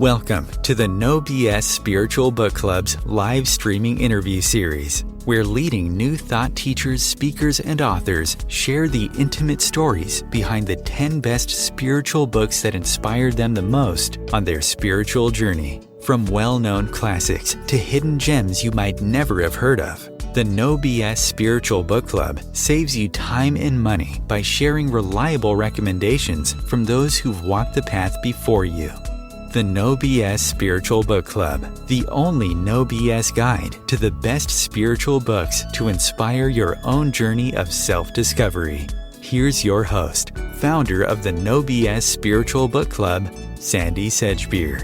Welcome to the No BS Spiritual Book Club's live streaming interview series, where leading new thought teachers, speakers, and authors share the intimate stories behind the 10 best spiritual books that inspired them the most on their spiritual journey. From well-known classics to hidden gems you might never have heard of, the No BS Spiritual Book Club saves you time and money by sharing reliable recommendations from those who've walked the path before you. The No BS Spiritual Book Club, the only no BS guide to the best spiritual books to inspire your own journey of self-discovery. Here's your host, founder of the No BS Spiritual Book Club, Sandie Sedgbeer.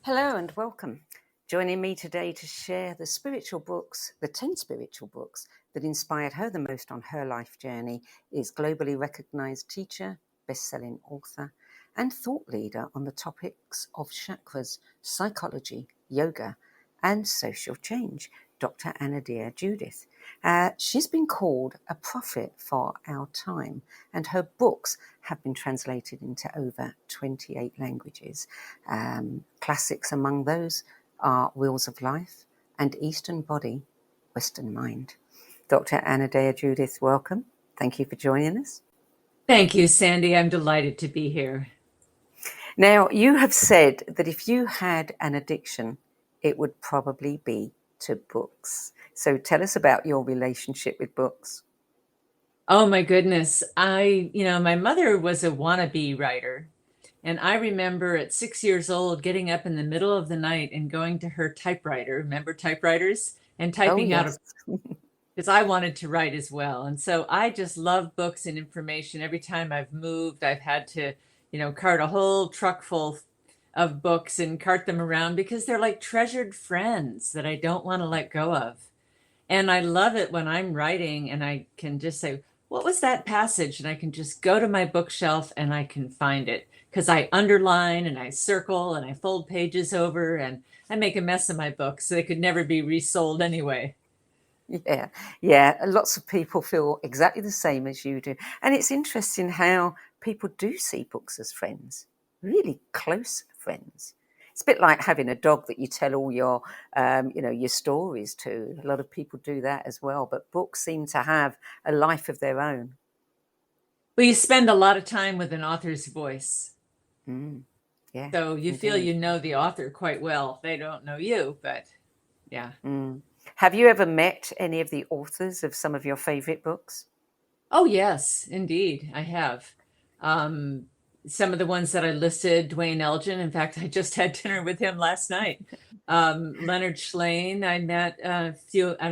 Hello and welcome. Joining me today to share the spiritual books, the 10 spiritual books that inspired her the most on her life journey is globally recognized teacher, best-selling author, and thought leader on the topics of chakras, psychology, yoga, and social change, Dr. Anodea Judith. She's been called a prophet for our time, and her books have been translated into over 28 languages. Classics among those are Wheels of Life and Eastern Body, Western Mind. Dr. Anodea Judith, welcome. Thank you for joining us. Thank you, Sandie. I'm delighted to be here. Now, you have said that if you had an addiction, it would probably be to books. So tell us about your relationship with books. Oh, my goodness. My mother was a wannabe writer. And I remember at 6 years old getting up in the middle of the night and going to her typewriter, remember typewriters? And typing out of, because I wanted to write as well. And so I just love books and information. Every time I've moved, I've had to cart a whole truck full of books and cart them around because they're like treasured friends that I don't want to let go of. And I love it when I'm writing and I can just say, what was that passage? And I can just go to my bookshelf and I can find it because I underline and I circle and I fold pages over and I make a mess of my books so they could never be resold anyway. Yeah. Lots of people feel exactly the same as you do. And it's interesting how people do see books as friends, really close friends. It's a bit like having a dog that you tell all your, your stories to. A lot of people do that as well. But books seem to have a life of their own. Well, you spend a lot of time with an author's voice. Yeah. So you feel you know the author quite well. They don't know you, but yeah. Have you ever met any of the authors of some of your favorite books? Oh, yes, indeed. I have. Some of the ones that I listed, Dwayne Elgin. In fact, I just had dinner with him last night. Leonard Schlesinger, I met on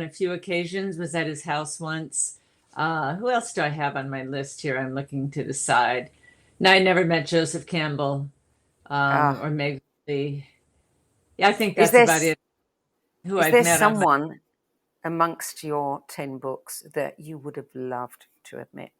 a few occasions, was at his house once. Who else do I have on my list here? I'm looking to the side. No, I never met Joseph Campbell or Meg Lee. Yeah, I think that's about it. Is there someone amongst your 10 books that you would have loved to have met?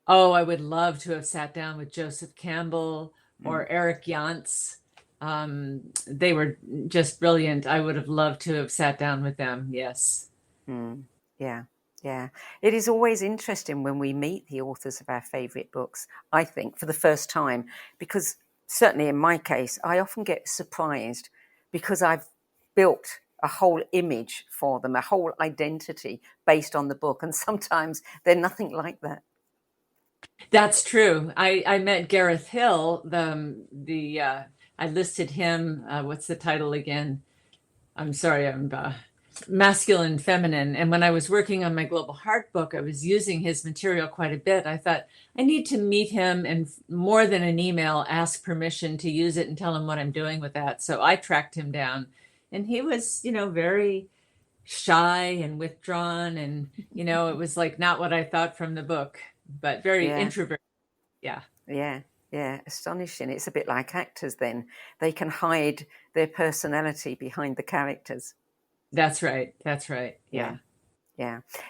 Oh, I would love to have sat down with Joseph Campbell or Eric Jantz. They were just brilliant. I would have loved to have sat down with them. Yes. Yeah. It is always interesting when we meet the authors of our favorite books, I think, for the first time, because certainly in my case, I often get surprised because I've built a whole image for them, a whole identity based on the book. And sometimes they're nothing like that. That's true. I met Gareth Hill. I listed him. What's the title again? I'm sorry. I'm Masculine, Feminine. And when I was working on my Global Heart book, I was using his material quite a bit. I thought I need to meet him and more than an email, ask permission to use it and tell him what I'm doing with that. So I tracked him down. And he was, very shy and withdrawn. And, it was like not what I thought from the book, but very introverted. Yeah. Astonishing. It's a bit like actors then. They can hide their personality behind the characters. That's right. Yeah.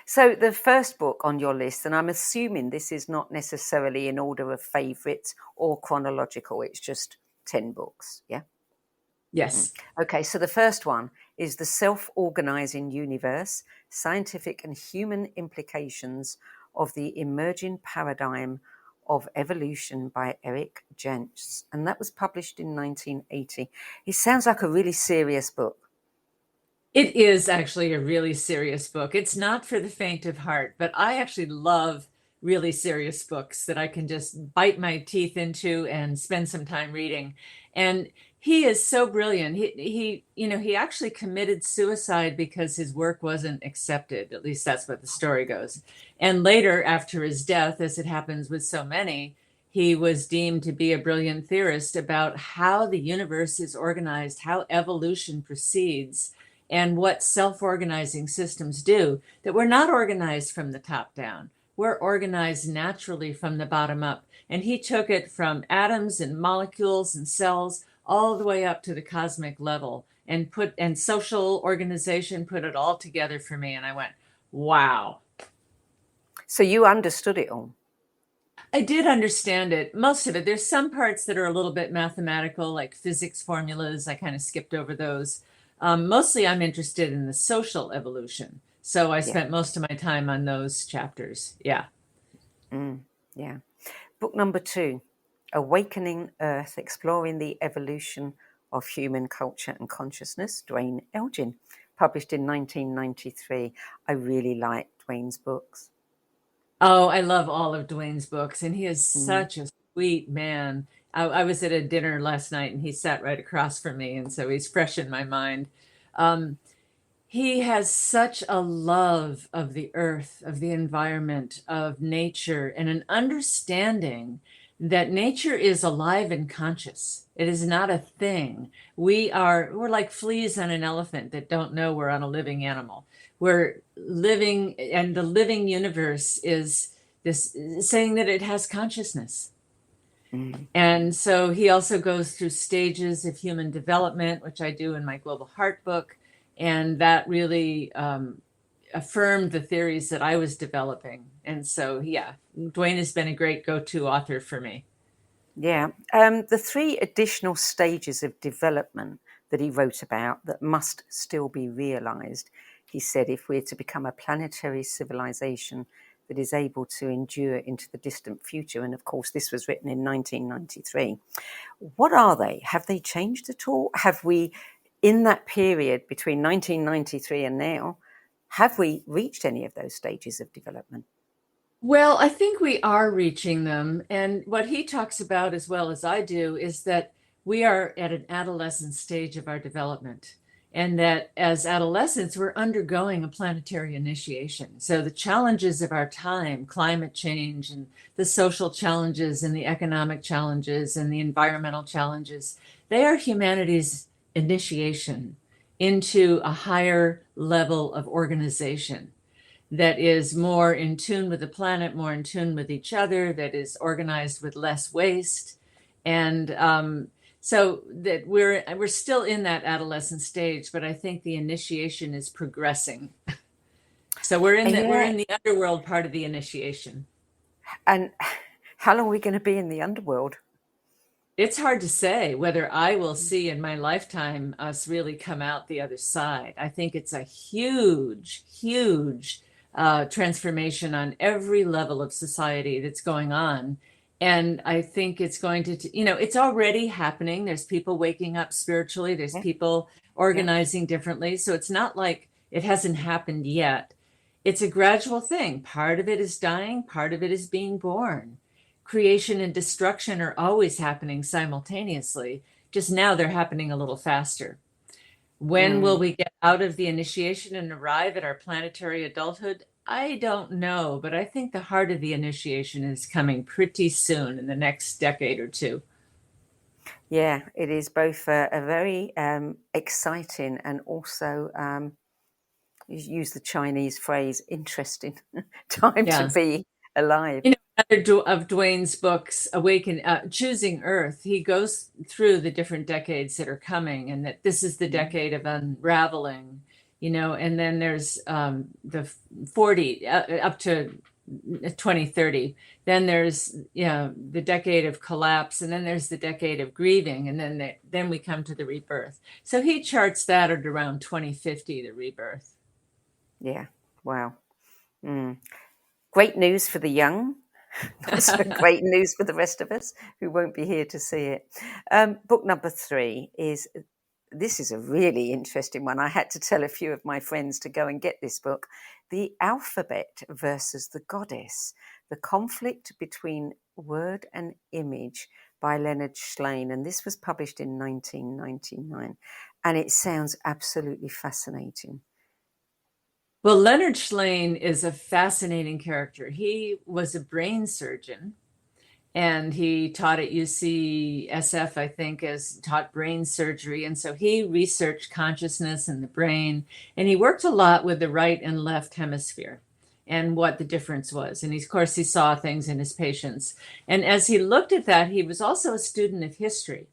So the first book on your list, and I'm assuming this is not necessarily in order of favorites or chronological, it's just 10 books. Yeah. Yes. Okay, so the first one is The Self-Organizing Universe, Scientific and Human Implications of the Emerging Paradigm of Evolution by Eric Jentsch, and that was published in 1980. It sounds like a really serious book. It is actually a really serious book. It's not for the faint of heart, but I actually love really serious books that I can just bite my teeth into and spend some time reading. And he is so brilliant. He actually committed suicide because his work wasn't accepted. At least that's what the story goes. And later, after his death, as it happens with so many, he was deemed to be a brilliant theorist about how the universe is organized, how evolution proceeds, and what self-organizing systems do, that we're not organized from the top down. We're organized naturally from the bottom up. And he took it from atoms and molecules and cells all the way up to the cosmic level, and social organization, put it all together for me. And I went, wow. So you understood it all? I did understand it, most of it. There's some parts that are a little bit mathematical, like physics formulas. I kind of skipped over those. Mostly I'm interested in the social evolution. So I spent most of my time on those chapters. Yeah. Yeah. Book number 2, Awakening Earth, Exploring the Evolution of Human Culture and Consciousness, Duane Elgin, published in 1993. I really like Duane's books. Oh, I love all of Duane's books, and he is such a sweet man. I was at a dinner last night, and he sat right across from me, and so he's fresh in my mind. He has such a love of the earth, of the environment, of nature, and an understanding that nature is alive and conscious. It is not a thing. We're like fleas on an elephant that don't know we're on a living animal. We're living, and the living universe is this saying that it has consciousness. And so he also goes through stages of human development, which I do in my Global Heart book. And that really affirmed the theories that I was developing. And so, yeah, Duane has been a great go-to author for me. Yeah. The 3 additional stages of development that he wrote about that must still be realized. He said, if we're to become a planetary civilization that is able to endure into the distant future. And of course, this was written in 1993. What are they? Have they changed at all? Have we, in that period between 1993 and now, have we reached any of those stages of development? Well, I think we are reaching them. And what he talks about, as well as I do, is that we are at an adolescent stage of our development. And that as adolescents, we're undergoing a planetary initiation. So the challenges of our time, climate change and the social challenges and the economic challenges and the environmental challenges, they are humanity's initiation into a higher level of organization that is more in tune with the planet, more in tune with each other, that is organized with less waste. And so that we're still in that adolescent stage, but I think the initiation is progressing. So we're in the underworld part of the initiation. And how long are we going to be in the underworld? It's hard to say whether I will see in my lifetime us really come out the other side. I think it's a huge, huge transformation on every level of society that's going on. And I think it's going to, it's already happening. There's people waking up spiritually. There's people organizing differently. So it's not like it hasn't happened yet. It's a gradual thing. Part of it is dying. Part of it is being born. Creation and destruction are always happening simultaneously. Just now they're happening a little faster. When will we get out of the initiation and arrive at our planetary adulthood? I don't know, but I think the heart of the initiation is coming pretty soon, in the next decade or 2. Yeah, it is both a very exciting and also, you use the Chinese phrase, interesting time to be alive. Another of Duane's books, Choosing Earth, he goes through the different decades that are coming, and that this is the decade of unraveling, and then there's the 40 up to 2030. Then there's the decade of collapse, and then there's the decade of grieving, and then we come to the rebirth. So he charts that at around 2050, the rebirth. Yeah, wow. Great news for the young Not so great news for the rest of us who won't be here to see it. Book number 3 is, this is a really interesting one. I had to tell a few of my friends to go and get this book. The Alphabet versus the Goddess, The Conflict Between Word and Image by Leonard Schlesinger. And this was published in 1999. And it sounds absolutely fascinating. Well, Leonard Schlesinger is a fascinating character. He was a brain surgeon, and he taught at UCSF, I think, as taught brain surgery. And so he researched consciousness and the brain, and he worked a lot with the right and left hemisphere and what the difference was. And of course, he saw things in his patients. And as he looked at that, he was also a student of history.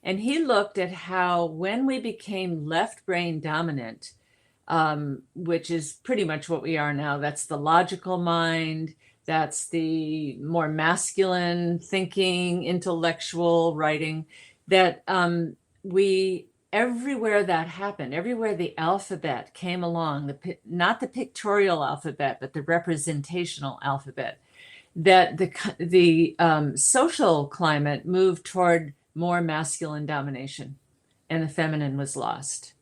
And he looked at how when we became left brain dominant, which is pretty much what we are now, that's the logical mind, that's the more masculine thinking, intellectual writing, that we, everywhere that happened, everywhere the alphabet came along, not the pictorial alphabet, but the representational alphabet, that the social climate moved toward more masculine domination, and the feminine was lost.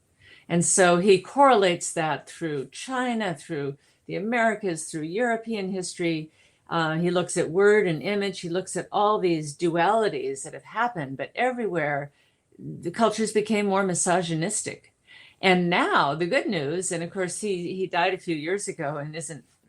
And so he correlates that through China, through the Americas, through European history. He looks at word and image. He looks at all these dualities that have happened, but everywhere the cultures became more misogynistic. And now the good news, and of course he died a few years ago and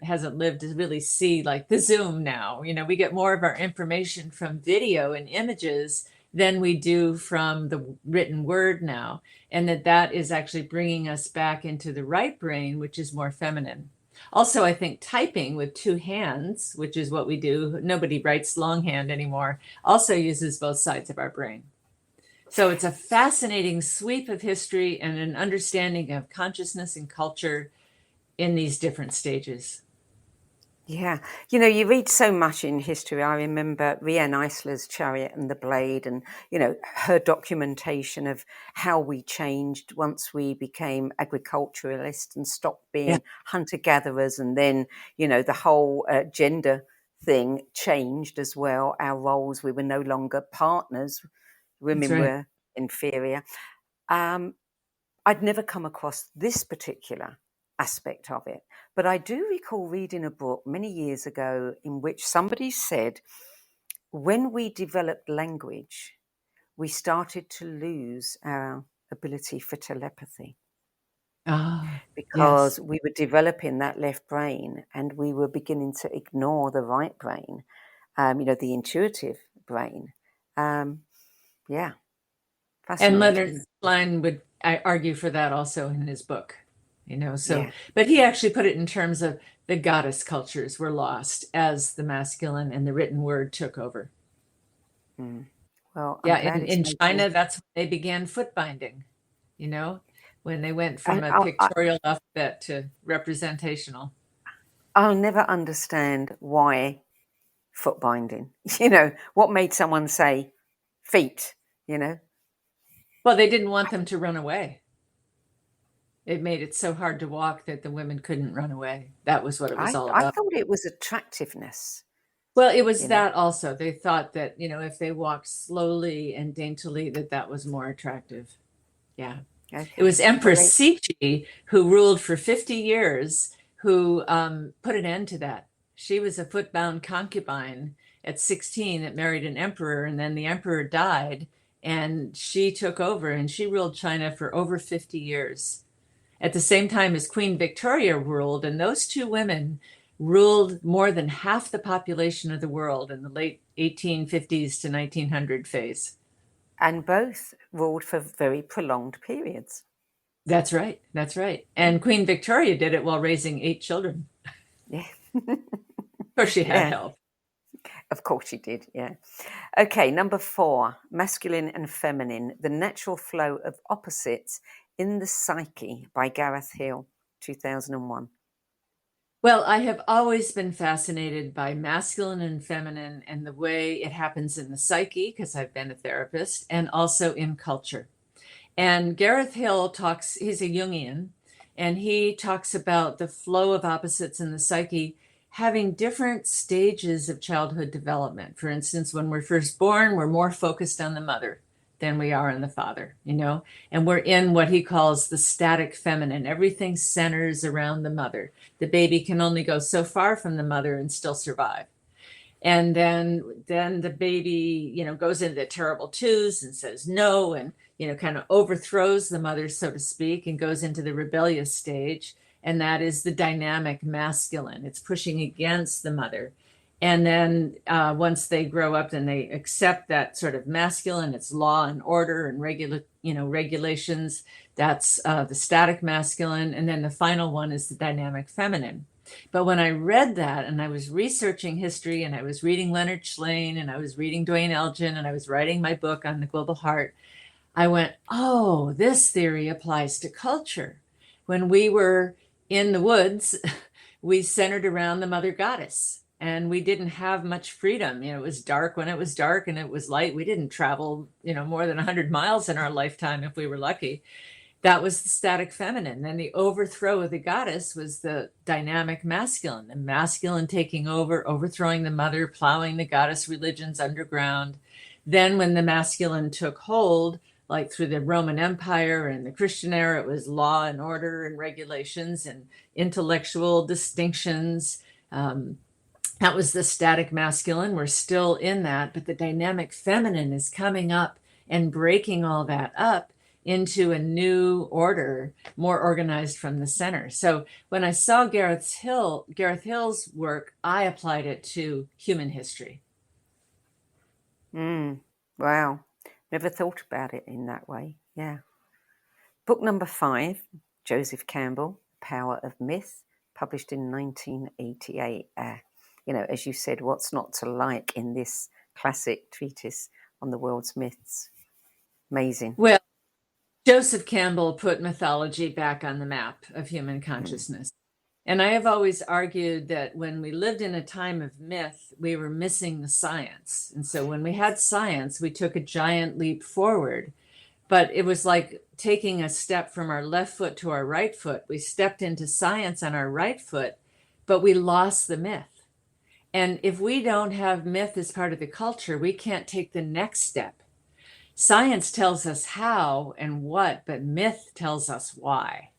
hasn't lived to really see like the Zoom now. You know, we get more of our information from video and images than we do from the written word now. And that is actually bringing us back into the right brain, which is more feminine. Also, I think typing with 2 hands, which is what we do, nobody writes longhand anymore, also uses both sides of our brain. So it's a fascinating sweep of history and an understanding of consciousness and culture in these different stages. Yeah. You know, you read so much in history. I remember Rhianeisler's Chariot and the Blade and, you know, her documentation of how we changed once we became agriculturalists and stopped being hunter-gatherers. And then, you know, the whole gender thing changed as well. Our roles, we were no longer partners. Women were inferior. I'd never come across this particular aspect of it. But I do recall reading a book many years ago in which somebody said, when we developed language, we started to lose our ability for telepathy. Because we were developing that left brain and we were beginning to ignore the right brain, you know, the intuitive brain. Yeah. And Leonard Schlesinger would argue for that also in his book. You know, so, Yeah. But he actually put it in terms of the goddess cultures were lost as the masculine and the written word took over. Well, in China, that's when they began foot binding, you know, when they went from a pictorial alphabet to representational. I'll never understand why foot binding, you know, what made someone say feet, you know? Well, they didn't want them to run away. It made it so hard to walk that the women couldn't run away. That was what it was all about. I thought it was attractiveness. Well, it was that also. They thought that, you know, if they walked slowly and daintily, that was more attractive. Yeah. Okay. It was Empress Cixi, who ruled for 50 years, who put an end to that. She was a foot-bound concubine at 16 that married an emperor, and then the emperor died, and she took over, and she ruled China for over 50 years. At the same time as Queen Victoria ruled, and those 2 women ruled more than half the population of the world in the late 1850s to 1900 phase. And both ruled for very prolonged periods. That's right. That's right. And Queen Victoria did it while raising 8 children. Yeah. Of course she had help. Of course she did, yeah. Okay, number 4, masculine and feminine, the natural flow of opposites in the Psyche by Gareth Hill, 2001. Well, I have always been fascinated by masculine and feminine and the way it happens in the psyche, because I've been a therapist, and also in culture. And Gareth Hill he's a Jungian, and he talks about the flow of opposites in the psyche having different stages of childhood development. For instance, when we're first born, we're more focused on the mother than we are on the father, and we're in what he calls the static feminine. Everything centers around the mother. The baby can only go so far from the mother and still survive. And then the baby, goes into the terrible twos and says no, and, kind of overthrows the mother, so to speak, and goes into the rebellious stage. And that is the dynamic masculine. It's pushing against the mother. And then once they grow up, then they accept that sort of masculine. It's law and order and regulations. That's the static masculine. And then the final one is the dynamic feminine. But when I read that, and I was researching history, and I was reading Leonard Schlesinger, and I was reading Duane Elgin, and I was writing my book on the global heart, I went, oh, this theory applies to culture. When we were in the woods, we centered around the mother goddess, and we didn't have much freedom. It was dark when it was dark, and it was light. We didn't travel, more than 100 miles in our lifetime if we were lucky. That was the static feminine. Then the overthrow of the goddess was the dynamic masculine, the masculine taking over, overthrowing the mother, plowing the goddess religions underground. Then when the masculine took hold, like through the Roman Empire and the Christian era, it was law and order and regulations and intellectual distinctions. That was the static masculine. We're still in that, but the dynamic feminine is coming up and breaking all that up into a new order, more organized from the center. So when I saw Gareth Hill's work, I applied it to human history. Wow. Never thought about it in that way. Yeah. Book number 5, Joseph Campbell, Power of Myth, published in 1988. As you said, what's not to like in this classic treatise on the world's myths? Amazing. Well, Joseph Campbell put mythology back on the map of human consciousness. And I have always argued that when we lived in a time of myth, we were missing the science. And so when we had science, we took a giant leap forward. But it was like taking a step from our left foot to our right foot. We stepped into science on our right foot, but we lost the myth. And if we don't have myth as part of the culture, we can't take the next step. Science tells us how and what, but myth tells us why.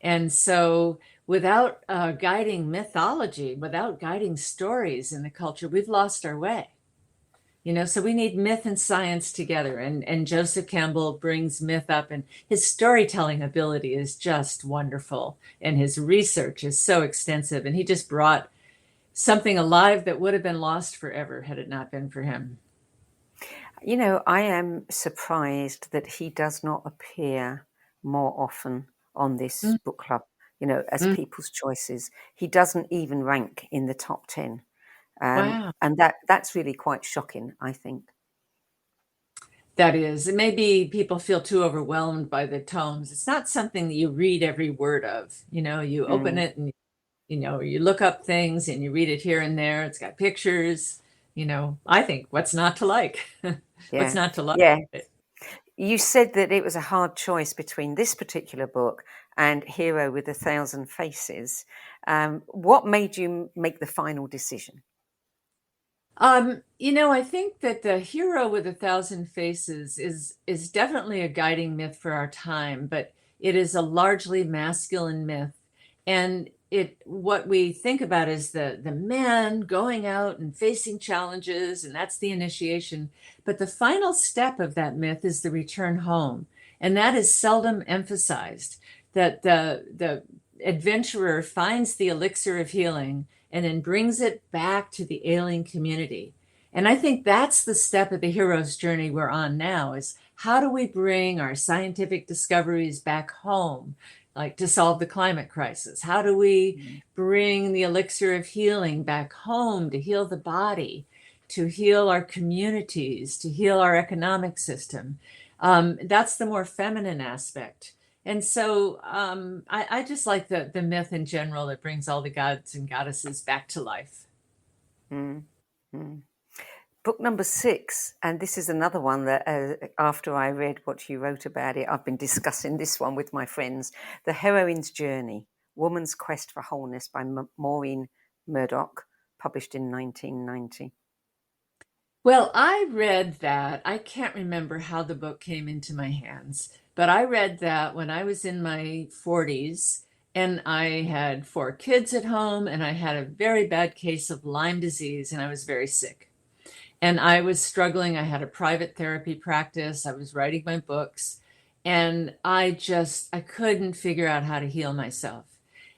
And so without guiding mythology, without guiding stories in the culture, we've lost our way. So we need myth and science together. And Joseph Campbell brings myth up, and his storytelling ability is just wonderful. And his research is so extensive. And he just brought something alive that would have been lost forever had it not been for him. I am surprised that he does not appear more often on this book club, as people's choices. He doesn't even rank in the top 10. Wow. And that's really quite shocking, I think. That is. Maybe people feel too overwhelmed by the tomes. It's not something that you read every word of. You open it and, you look up things and you read it here and there. It's got pictures. I think what's not to like? What's not to like? Yeah. You said that it was a hard choice between this particular book and Hero with 1,000 Faces. What made you make the final decision? I think that the Hero with 1,000 Faces is definitely a guiding myth for our time, but it is a largely masculine myth. And what we think about is the man going out and facing challenges, and that's the initiation. But the final step of that myth is the return home. And that is seldom emphasized, that the adventurer finds the elixir of healing and then brings it back to the alien community. And I think that's the step of the hero's journey we're on now, is how do we bring our scientific discoveries back home? Like to solve the climate crisis? How do we bring the elixir of healing back home to heal the body, to heal our communities, to heal our economic system? That's the more feminine aspect. And so I just like the myth in general that brings all the gods and goddesses back to life. Book number 6, and this is another one that after I read what you wrote about it, I've been discussing this one with my friends. The Heroine's Journey, Woman's Quest for Wholeness by Maureen Murdoch, published in 1990. Well, I read that. I can't remember how the book came into my hands, but I read that when I was in my 40s and I had 4 kids at home and I had a very bad case of Lyme disease and I was very sick. And I was struggling. I had a private therapy practice. I was writing my books and I couldn't figure out how to heal myself.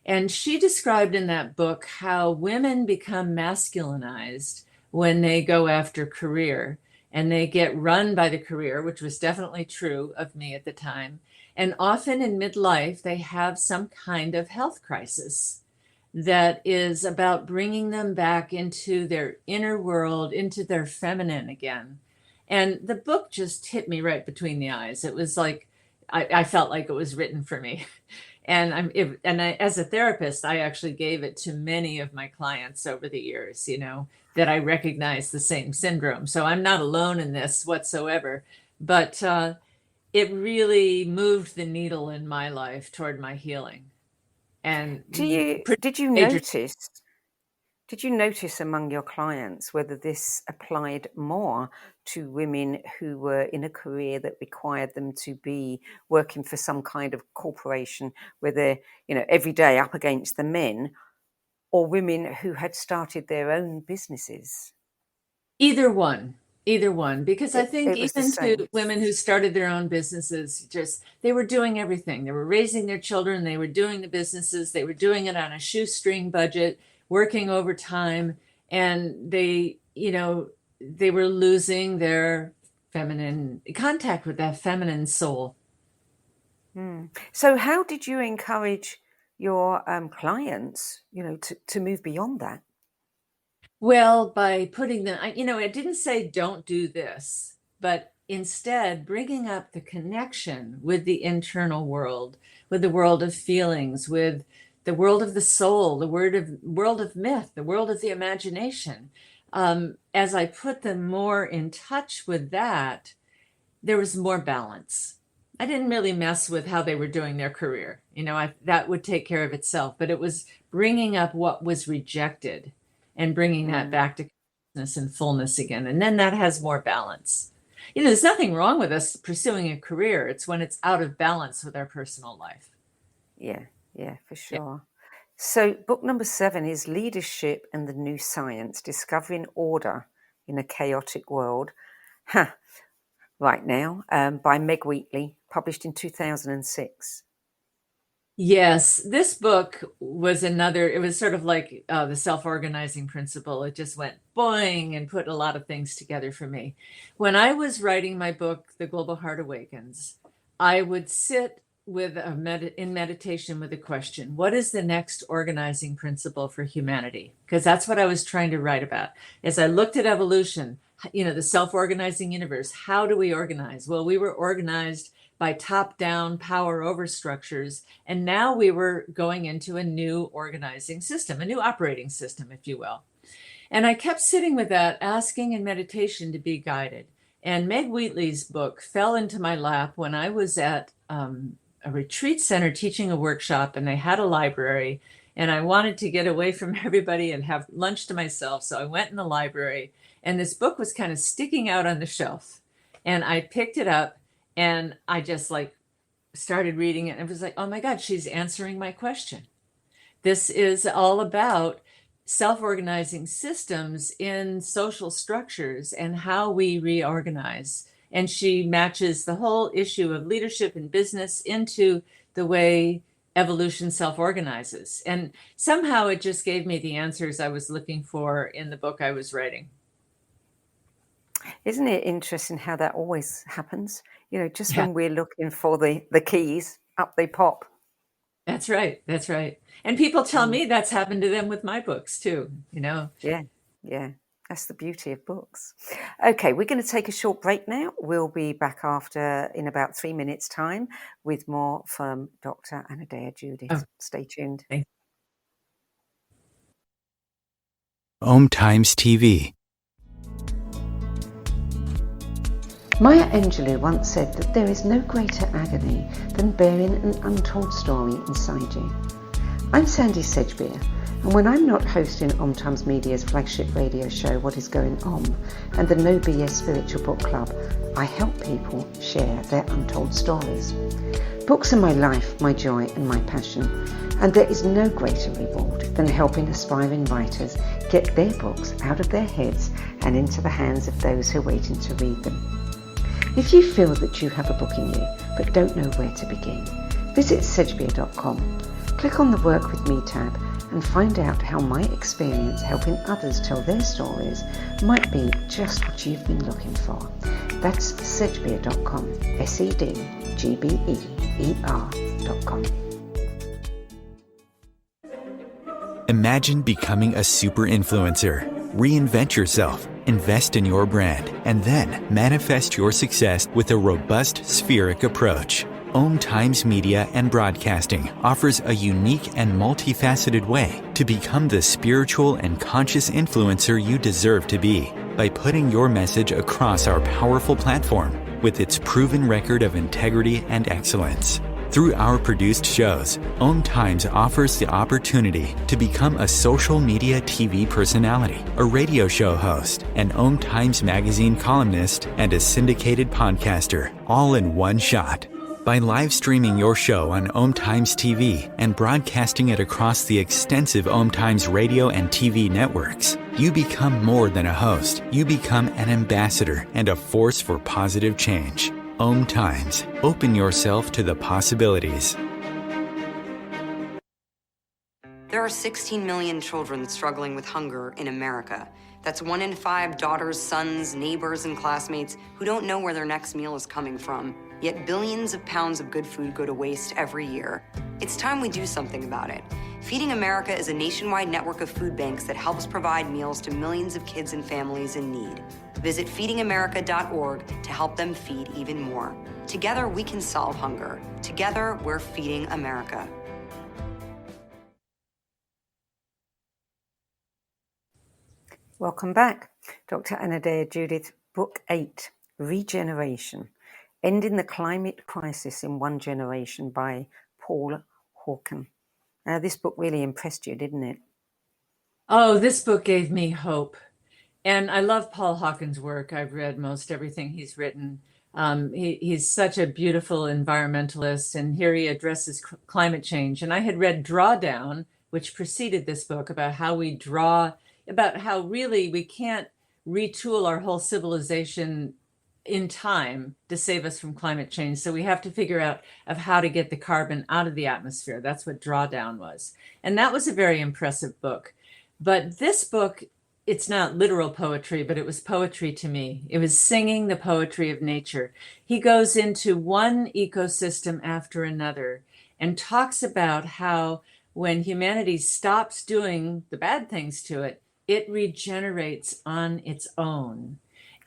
And she described in that book how women become masculinized when they go after career and they get run by the career, which was definitely true of me at the time. And often in midlife, they have some kind of health crisis that is about bringing them back into their inner world, into their feminine again. And the book just hit me right between the eyes. It was like, I felt like it was written for me. And as a therapist, I actually gave it to many of my clients over the years, that I recognize the same syndrome. So I'm not alone in this whatsoever, but it really moved the needle in my life toward my healing. And did you notice among your clients whether this applied more to women who were in a career that required them to be working for some kind of corporation where they're, every day up against the men, or women who had started their own businesses? Either one, because I think even to women who started their own businesses, they were doing everything. They were raising their children, they were doing the businesses, they were doing it on a shoestring budget, working overtime, and they were losing their feminine contact with that feminine soul. So how did you encourage your clients, to move beyond that? Well, by putting them, I didn't say don't do this, but instead bringing up the connection with the internal world, with the world of feelings, with the world of the soul, the world of myth, the world of the imagination. As I put them more in touch with that, there was more balance. I didn't really mess with how they were doing their career. That would take care of itself, but it was bringing up what was rejected and bringing that back to consciousness and fullness again. And then that has more balance. There's nothing wrong with us pursuing a career. It's when it's out of balance with our personal life. Yeah, for sure. Yeah. So book number 7 is Leadership and the New Science, Discovering Order in a Chaotic World. Right now, by Meg Wheatley, published in 2006. Yes, this book was it was sort of like the self-organizing principle. It just went boing and put a lot of things together for me. When I was writing my book, The Global Heart Awakens, I would sit with in meditation with a question: what is the next organizing principle for humanity? Because that's what I was trying to write about. As I looked at evolution, the self-organizing universe, how do we organize? Well, we were organized by top-down power over structures, and now we were going into a new organizing system, a new operating system, if you will. And I kept sitting with that, asking in meditation to be guided. And Meg Wheatley's book fell into my lap when I was at a retreat center teaching a workshop, and they had a library, and I wanted to get away from everybody and have lunch to myself. So I went in the library, and this book was kind of sticking out on the shelf, and I picked it up and I just started reading it, and it was like, oh my God, she's answering my question. This is all about self-organizing systems in social structures and how we reorganize. And she matches the whole issue of leadership and business into the way evolution self-organizes. And somehow it just gave me the answers I was looking for in the book I was writing. Isn't it interesting how that always happens? When we're looking for the keys, up they pop. That's right. And people tell me that's happened to them with my books too, Yeah. That's the beauty of books. Okay, we're going to take a short break now. We'll be back in about 3 minutes' time with more from Dr. Anodea Judith. Oh. Stay tuned. OMTimes TV. Maya Angelou once said that there is no greater agony than bearing an untold story inside you. I'm Sandie Sedgbeer, And when I'm not hosting OMTimes Media's flagship radio show, What Is Going On, and the No BS Spiritual Book Club, I help people share their untold stories. Books are my life, my joy and my passion, and there is no greater reward than helping aspiring writers get their books out of their heads and into the hands of those who are waiting to read them. If you feel that you have a book in you but don't know where to begin, visit sedgbeer.com, click on the Work With Me tab and find out how my experience helping others tell their stories might be just what you've been looking for. That's sedgbeer.com, sedgbeer.com. Imagine becoming a super influencer. Reinvent yourself, invest in your brand, and then manifest your success with a robust spheric approach. OMTimes Media and Broadcasting offers a unique and multifaceted way to become the spiritual and conscious influencer you deserve to be by putting your message across our powerful platform with its proven record of integrity and excellence. Through our produced shows, OMTimes offers the opportunity to become a social media TV personality, a radio show host, an OMTimes magazine columnist, and a syndicated podcaster, all in one shot. By live streaming your show on OMTimes TV and broadcasting it across the extensive OMTimes radio and TV networks, you become more than a host. You become an ambassador and a force for positive change. OMTimes. Open yourself to the possibilities. There are 16 million children struggling with hunger in America. That's 1 in 5 daughters, sons, neighbors, and classmates who don't know where their next meal is coming from. Yet billions of pounds of good food go to waste every year. It's time we do something about it. Feeding America is a nationwide network of food banks that helps provide meals to millions of kids and families in need. Visit feedingamerica.org to help them feed even more. Together, we can solve hunger. Together, we're feeding America. Welcome back. Dr. Anodea Judith, Book 8, Regeneration. Ending the Climate Crisis in One Generation by Paul Hawken. This book really impressed you, didn't it? Oh, this book gave me hope. And I love Paul Hawken's work. I've read most everything he's written. He's such a beautiful environmentalist, and here he addresses climate change. And I had read Drawdown, which preceded this book, about how we draw, about how really we can't retool our whole civilization in time to save us from climate change. So we have to figure out of how to get the carbon out of the atmosphere. That's what Drawdown was. And that was a very impressive book. But this book, it's not literal poetry, but it was poetry to me. It was singing the poetry of nature. He goes into one ecosystem after another and talks about how when humanity stops doing the bad things to it, it regenerates on its own.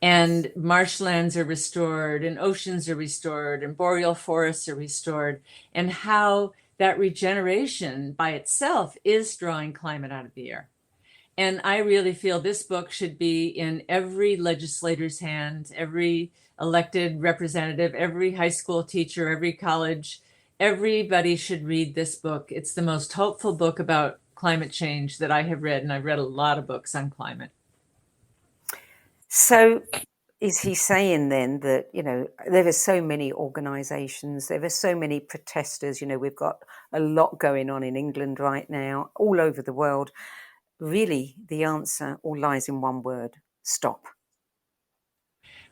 And marshlands are restored, and oceans are restored, and boreal forests are restored, and how that regeneration by itself is drawing climate out of the air. And I really feel this book should be in every legislator's hand, every elected representative, every high school teacher, every college. Everybody should read this book. It's the most hopeful book about climate change that I have read, and I've read a lot of books on climate. So is he saying then that, there are so many organisations, there are so many protesters, we've got a lot going on in England right now, all over the world. Really, the answer all lies in one word: stop.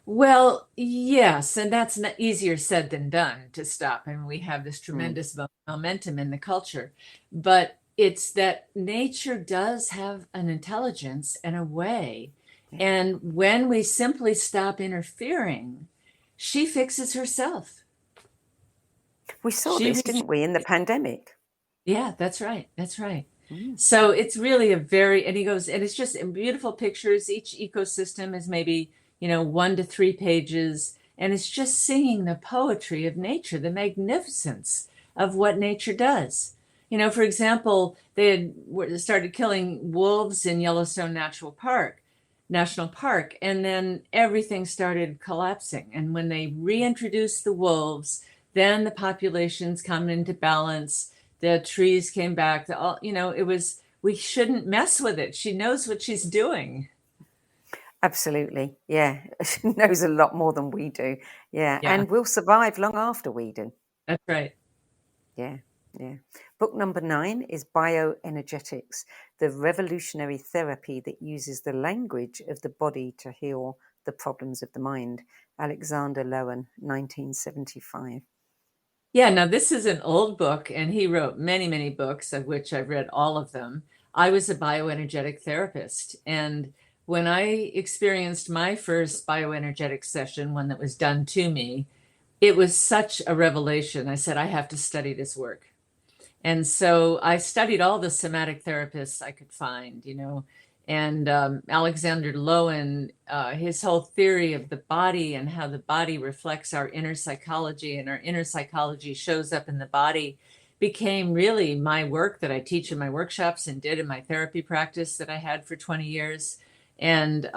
Well, yes, and that's easier said than done to stop. I mean, we have this tremendous momentum in the culture, but it's that nature does have an intelligence and a way. And when we simply stop interfering, she fixes herself. We saw this, didn't we, in the pandemic? Yeah, that's right. That's right. So it's really and he goes, and it's just beautiful pictures. Each ecosystem is maybe, 1 to 3 pages. And it's just singing the poetry of nature, the magnificence of what nature does. For example, they had started killing wolves in Yellowstone National Park, and then everything started collapsing. And when they reintroduced the wolves, then the populations come into balance. The trees came back. we shouldn't mess with it. She knows what she's doing. Absolutely. Yeah. She knows a lot more than we do. Yeah. Yeah, And will survive long after we do. that's right. Yeah. Yeah. Book number 9 is Bioenergetics, the revolutionary therapy that uses the language of the body to heal the problems of the mind. Alexander Lowen, 1975. Yeah, now this is an old book, and he wrote many, many books, of which I've read all of them. I was a bioenergetic therapist, and when I experienced my first bioenergetic session, one that was done to me, it was such a revelation. I said, I have to study this work. And so I studied all the somatic therapists I could find, and Alexander Lowen, his whole theory of the body and how the body reflects our inner psychology and our inner psychology shows up in the body became really my work that I teach in my workshops and did in my therapy practice that I had for 20 years. And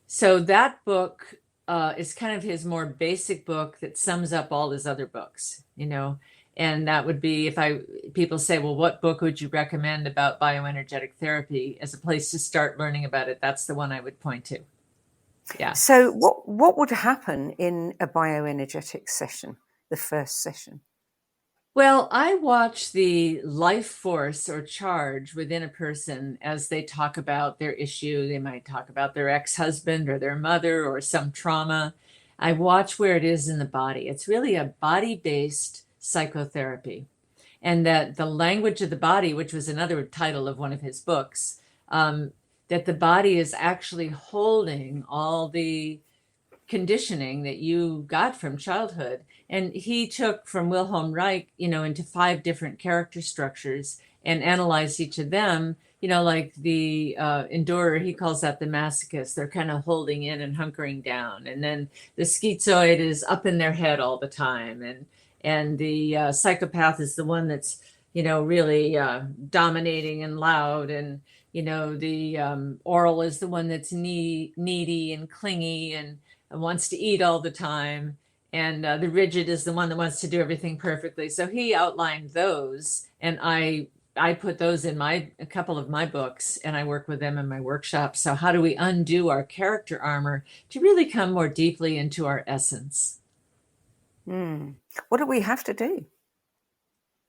so that book is kind of his more basic book that sums up all his other books, And that would be people say, well, what book would you recommend about bioenergetic therapy as a place to start learning about it? That's the one I would point to. Yeah. So what would happen in a bioenergetic session, the first session? Well, I watch the life force or charge within a person as they talk about their issue. They might talk about their ex-husband or their mother or some trauma. I watch where it is in the body. It's really a body-based psychotherapy, and that the language of the body, which was another title of one of his books, that the body is actually holding all the conditioning that you got from childhood. And he took from Wilhelm Reich, into 5 different character structures and analyzed each of them, like the endurer, he calls that the masochist. They're kind of holding in and hunkering down. And then the schizoid is up in their head all the time. And the psychopath is the one that's, really dominating and loud. And, the oral is the one that's needy and clingy and wants to eat all the time. And the rigid is the one that wants to do everything perfectly. So he outlined those, and I put those in a couple of my books, and I work with them in my workshops. So how do we undo our character armor to really come more deeply into our essence? What do we have to do?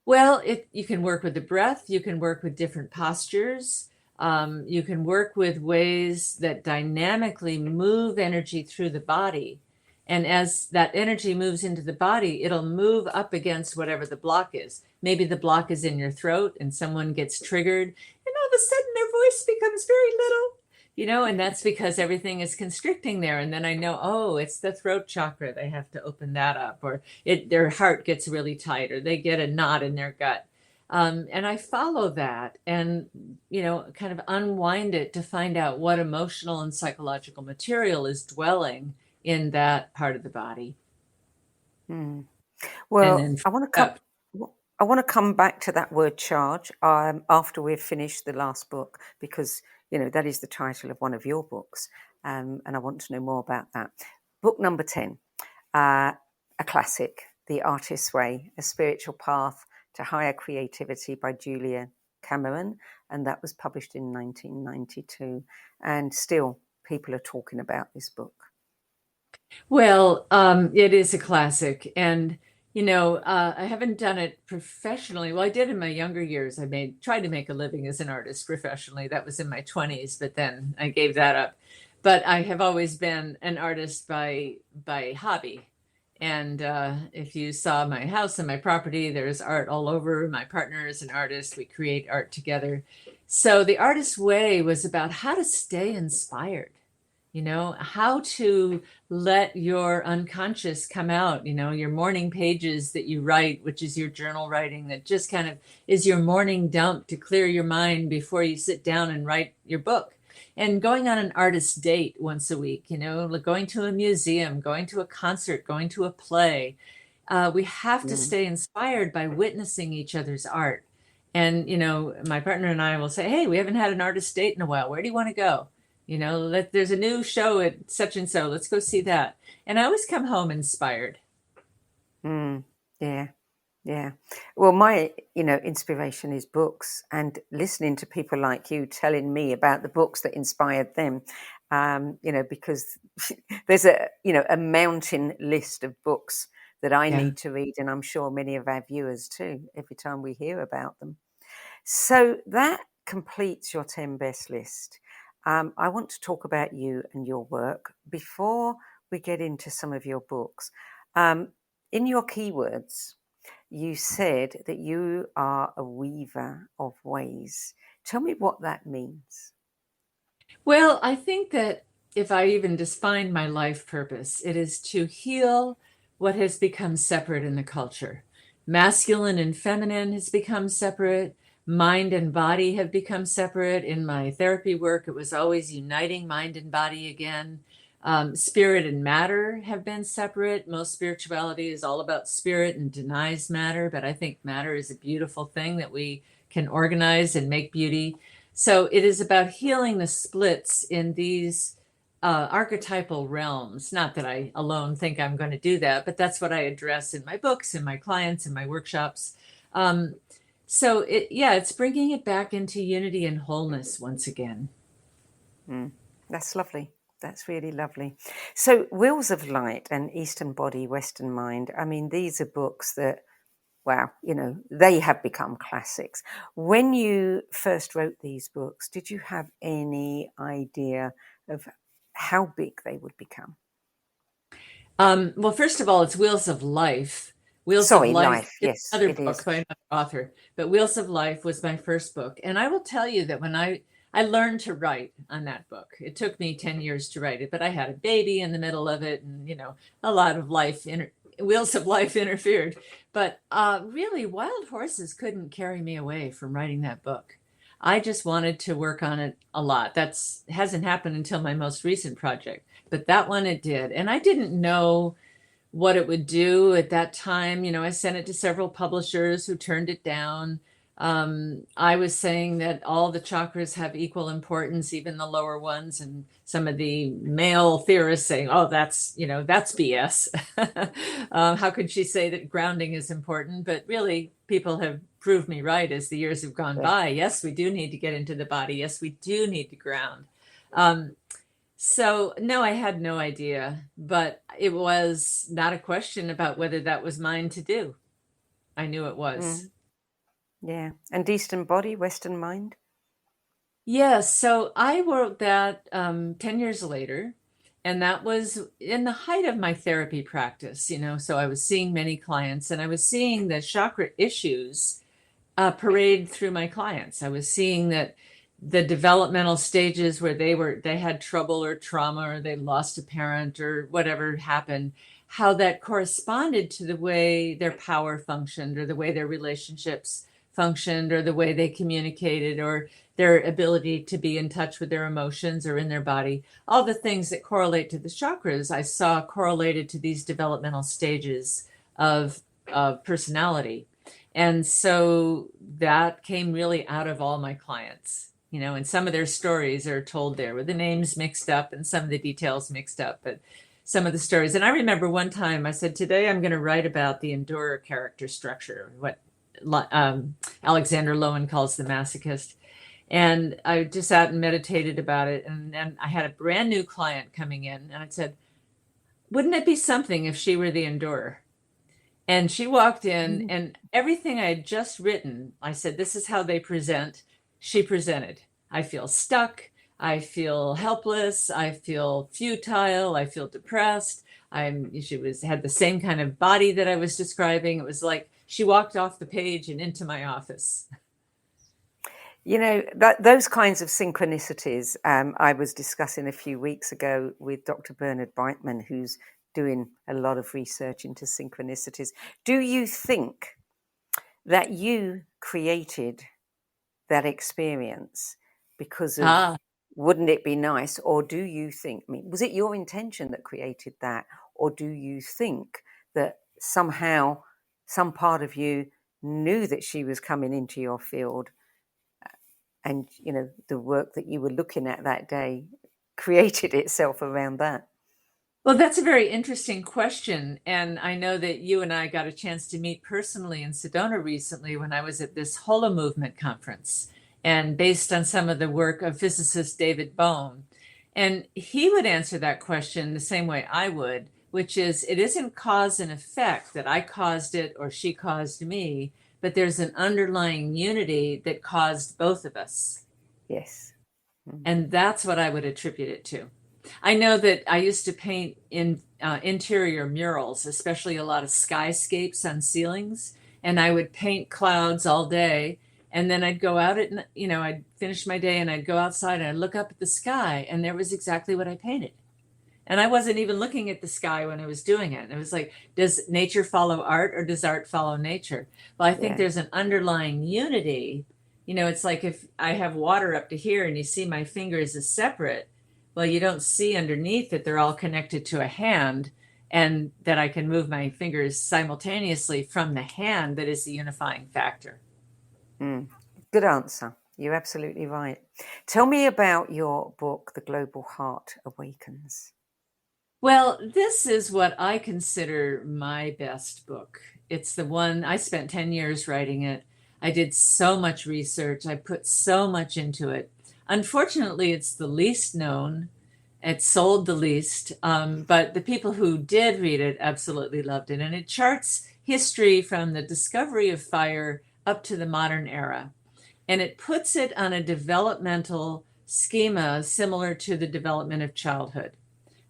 Well, you can work with the breath. You can work with different postures. You can work with ways that dynamically move energy through the body. And as that energy moves into the body, it'll move up against whatever the block is. Maybe the block is in your throat and someone gets triggered, and all of a sudden their voice becomes very little, and that's because everything is constricting there. And then I know, oh, it's the throat chakra. They have to open that up, or their heart gets really tight, or they get a knot in their gut. And I follow that and, kind of unwind it to find out what emotional and psychological material is dwelling in that part of the body. Well, I want to come back to that word charge after we've finished the last book, because that is the title of one of your books, and I want to know more about that. Book number 10, a classic, The Artist's Way, A Spiritual Path to Higher Creativity by Julia Cameron, and that was published in 1992, and still people are talking about this book. Well, it is a classic, and I haven't done it professionally. Well, I did in my younger years. I tried to make a living as an artist professionally. That was in my 20s, but then I gave that up. But I have always been an artist by hobby. And if you saw my house and my property, there's art all over. My partner is an artist. We create art together. So the Artist's Way was about how to stay inspired. How to let your unconscious come out, your morning pages that you write, which is your journal writing, that just kind of is your morning dump to clear your mind before you sit down and write your book. And going on an artist date once a week, going to a museum, going to a concert, going to a play. We have to stay inspired by witnessing each other's art. And, my partner and I will say, hey, we haven't had an artist date in a while. Where do you want to go? There's a new show at such and so. Let's go see that. And I always come home inspired. Yeah. Yeah. Well, my, inspiration is books, and listening to people like you telling me about the books that inspired them. Because there's a mountain list of books that I Yeah. need to read, and I'm sure many of our viewers too, every time we hear about them. So that completes your 10 best list. I want to talk about you and your work before we get into some of your books. In your keywords, you said that you are a weaver of ways. Tell me what that means. Well, I think that if I even define my life purpose, it is to heal what has become separate in the culture. Masculine and feminine has become separate. Mind and body have become separate. In my therapy work, it was always uniting mind and body again. Spirit and matter have been separate. Most spirituality is all about spirit and denies matter, but I think matter is a beautiful thing that we can organize and make beauty. So it is about healing the splits in these archetypal realms. Not that I alone think I'm going to do that, but that's what I address in my books, in my clients, in my workshops. It's bringing it back into unity and wholeness once again. That's lovely. That's really lovely. So, Wheels of Light and Eastern Body, Western Mind, I mean, these are books that, wow, they have become classics. When you first wrote these books, did you have any idea of how big they would become? Well, first of all, it's Wheels of Life. Wheels of Sorry, Life Life. is Yes, another it is. book by another author, but Wheels of Life was my first book. And I will tell you that when I learned to write on that book, it took me 10 years to write it, but I had a baby in the middle of it, and a lot of Wheels of Life interfered. But really, wild horses couldn't carry me away from writing that book. I just wanted to work on it a lot. That hasn't happened until my most recent project, but that one it did. And I didn't know what it would do at that time. I sent it to several publishers who turned it down. I was saying that all the chakras have equal importance, even the lower ones, and some of the male theorists saying, "Oh, that's BS." How could she say that grounding is important? But really, people have proved me right as the years have gone by. Yes, we do need to get into the body. Yes, we do need to ground. So, no, I had no idea, but it was not a question about whether that was mine to do. I knew it was. Yeah. And Eastern Body, Western Mind? Yes, so I wrote that 10 years later, and that was in the height of my therapy practice, so I was seeing many clients, and I was seeing the chakra issues parade through my clients. I was seeing that the developmental stages where they had trouble or trauma, or they lost a parent or whatever happened, how that corresponded to the way their power functioned, or the way their relationships functioned, or the way they communicated, or their ability to be in touch with their emotions or in their body. All the things that correlate to the chakras, I saw correlated to these developmental stages of personality. And so that came really out of all my clients, and some of their stories are told there with the names mixed up and some of the details mixed up, but some of the stories. And I remember one time I said, today I'm going to write about the endurer character structure, what Alexander Lowen calls the masochist. And I just sat and meditated about it. And then I had a brand new client coming in, and I said, wouldn't it be something if she were the endurer? And she walked in, and everything I had just written, I said, this is how they present. She presented. I feel stuck. I feel helpless. I feel futile. I feel depressed. She had the same kind of body that I was describing. It was like she walked off the page and into my office. Those kinds of synchronicities I was discussing a few weeks ago with Dr. Bernard Beitman, who's doing a lot of research into synchronicities. Do you think that you created that experience because of wouldn't it be nice? Or do you think, was it your intention that created that? Or do you think that somehow some part of you knew that she was coming into your field, and the work that you were looking at that day created itself around that? Well, that's a very interesting question. And I know that you and I got a chance to meet personally in Sedona recently when I was at this Holo Movement conference, and based on some of the work of physicist David Bohm. And he would answer that question the same way I would, which is it isn't cause and effect that I caused it or she caused me, but there's an underlying unity that caused both of us. Yes. And that's what I would attribute it to. I know that I used to paint in interior murals, especially a lot of skyscapes on ceilings, and I would paint clouds all day. And then I'd go out I'd finish my day and I'd go outside and I'd look up at the sky, and there was exactly what I painted. And I wasn't even looking at the sky when I was doing it. It was like, does nature follow art or does art follow nature? Well, I think there's an underlying unity. It's like if I have water up to here and you see my fingers as separate, well, you don't see underneath that they're all connected to a hand and that I can move my fingers simultaneously from the hand that is the unifying factor. Good answer. You're absolutely right. Tell me about your book, The Global Heart Awakens. Well, this is what I consider my best book. It's the one I spent 10 years writing it. I did so much research. I put so much into it. Unfortunately, it's the least known. It sold the least, but the people who did read it absolutely loved it. And it charts history from the discovery of fire up to the modern era. And it puts it on a developmental schema similar to the development of childhood.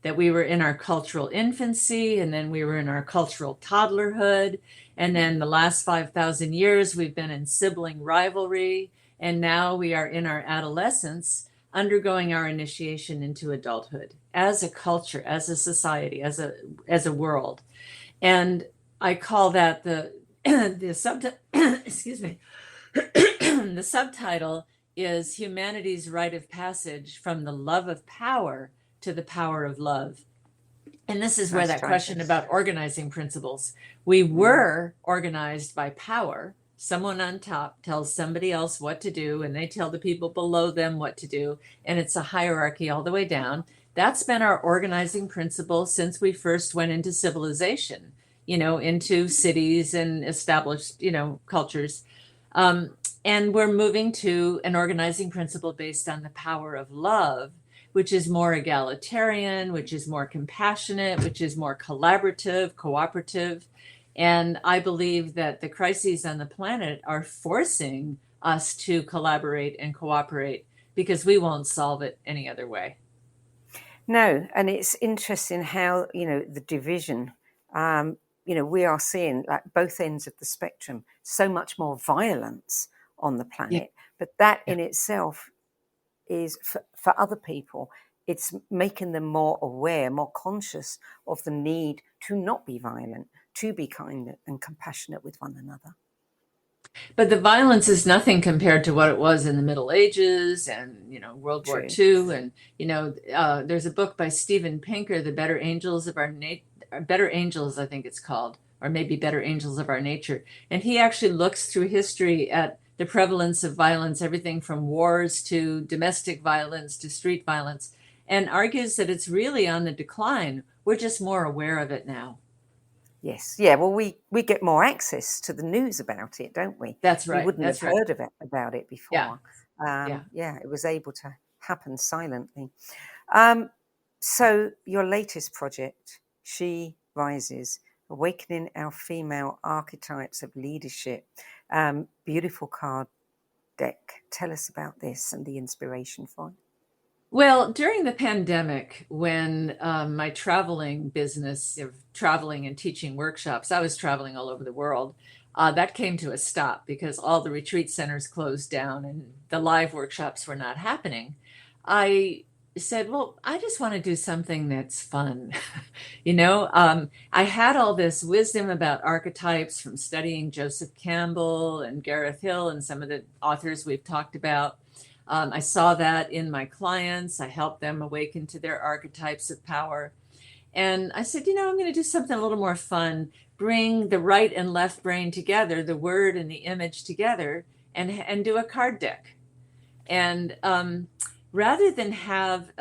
That we were in our cultural infancy, and then we were in our cultural toddlerhood. And then the last 5,000 years, we've been in sibling rivalry. And now we are in our adolescence, undergoing our initiation into adulthood as a culture, as a society, as a world. And I call that the excuse me, the subtitle is Humanity's Rite of Passage from the Love of Power to the Power of Love. And this is where that question about organizing principles. We were organized by power. Someone on top tells somebody else what to do, and they tell the people below them what to do. And it's a hierarchy all the way down. That's been our organizing principle since we first went into civilization, into cities and established, cultures. And we're moving to an organizing principle based on the power of love, which is more egalitarian, which is more compassionate, which is more collaborative, cooperative. And I believe that the crises on the planet are forcing us to collaborate and cooperate because we won't solve it any other way. No, and it's interesting how, the division, we are seeing like both ends of the spectrum, so much more violence on the planet. But that in itself is for other people, it's making them more aware, more conscious of the need to not be violent, to be kind and compassionate with one another. But the violence is nothing compared to what it was in the Middle Ages and, World War II. And, there's a book by Steven Pinker, The Better Angels of Better Angels, I think it's called, or maybe Better Angels of Our Nature. And he actually looks through history at the prevalence of violence, everything from wars to domestic violence to street violence, and argues that it's really on the decline. We're just more aware of it now. Yes. Yeah. Well, we get more access to the news about it, don't we? That's right. We wouldn't have heard about it before. Yeah. It was able to happen silently. So your latest project, She Rises, Awakening Our Female Archetypes of Leadership. Beautiful card deck. Tell us about this and the inspiration for it. Well, during the pandemic, when my traveling business of traveling and teaching workshops, I was traveling all over the world, that came to a stop because all the retreat centers closed down and the live workshops were not happening. I said, well, I just want to do something that's fun. I had all this wisdom about archetypes from studying Joseph Campbell and Gareth Hill and some of the authors we've talked about. I saw that in my clients. I helped them awaken to their archetypes of power. And I said, I'm going to do something a little more fun, bring the right and left brain together, the word and the image together, and do a card deck. And rather than have